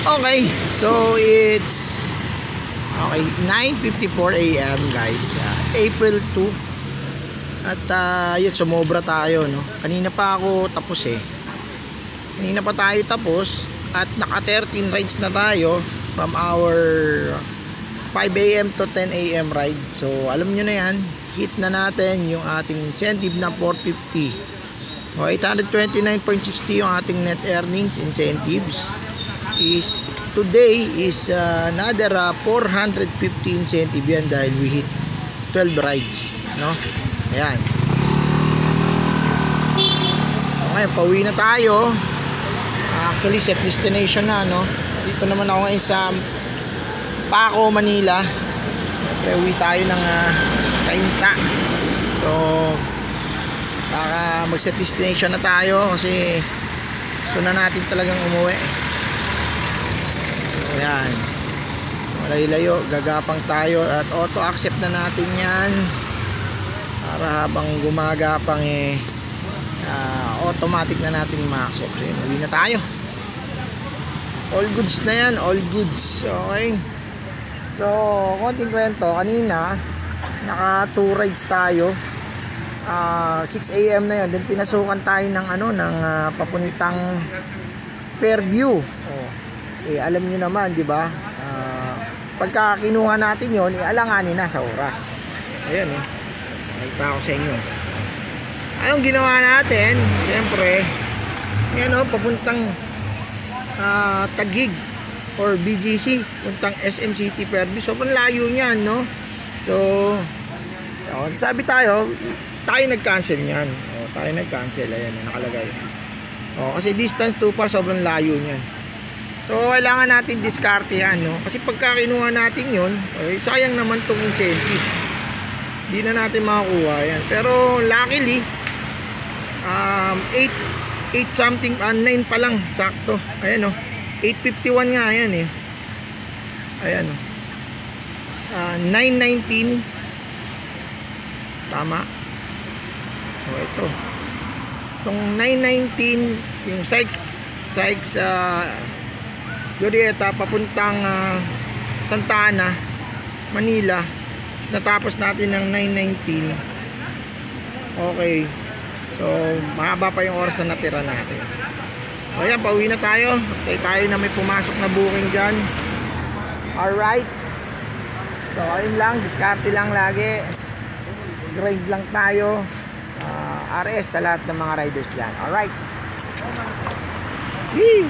Okay, so it's 9:54 AM guys, April 2. At yun, sumobra tayo, no? Kanina pa ako tapos Kanina pa tayo tapos at naka 13 rides na tayo from our 5 AM to 10 AM ride. So alam nyo na yan, hit na natin yung ating incentive na 450. O 829.60 yung ating net earnings incentives. Today is another 450 incentive yan dahil we hit 12 rides, no? Ayan. Okay, pauwi na tayo. Actually set destination na, no? Dito naman ako ngayon sa Paco, Manila. Uwi tayo ng Cainta. So baka mag set destination na tayo kasi gusto na natin talagang umuwi. Ayan, malayo-layo, gagapang tayo at auto accept na natin yan para habang gumagapang automatic na natin ma-accept. So yun, uwi na tayo. All goods na yan, all goods. Okay, so konting kwento, kanina naka 2 rides tayo, 6 AM na yun, then pinasukan tayo ng papuntang Fairview. Alam niyo naman, di ba? Pagka kinuha natin yon, alanganin na sa oras. Ayan, nakita ko sa inyo. Anong ginawa natin? Siyempre, yan, papuntang Taguig or BGC, puntang SM City Fairview. Sobrang layo niyan, no? So, sabi tayo nag-cancel niyan. Tayo nag-cancel. Ayan, nakalagay. Kasi distance too far, sobrang layo niyan. So kailangan natin diskarte yan, no? Kasi pagka kinuha natin yun, sayang naman tong incentive, hindi na natin makakuha yan. Pero luckily 8 something, 9 pa lang, sakto. Ayan, 8:51 nga yan ayan, 9:19 tama. Ito itong 9:19 yung Sykes Glorieta papuntang Santa Ana, Manila. Natapos natin ng 9:19. Okay, so mahaba pa yung oras na natira natin. So ayan, pauwi na tayo. Okay, tayo na may pumasok na booking dyan. Alright, so ayun lang, diskarte lang lagi, grind lang tayo. RS sa lahat ng mga riders dyan. Alright. Woo!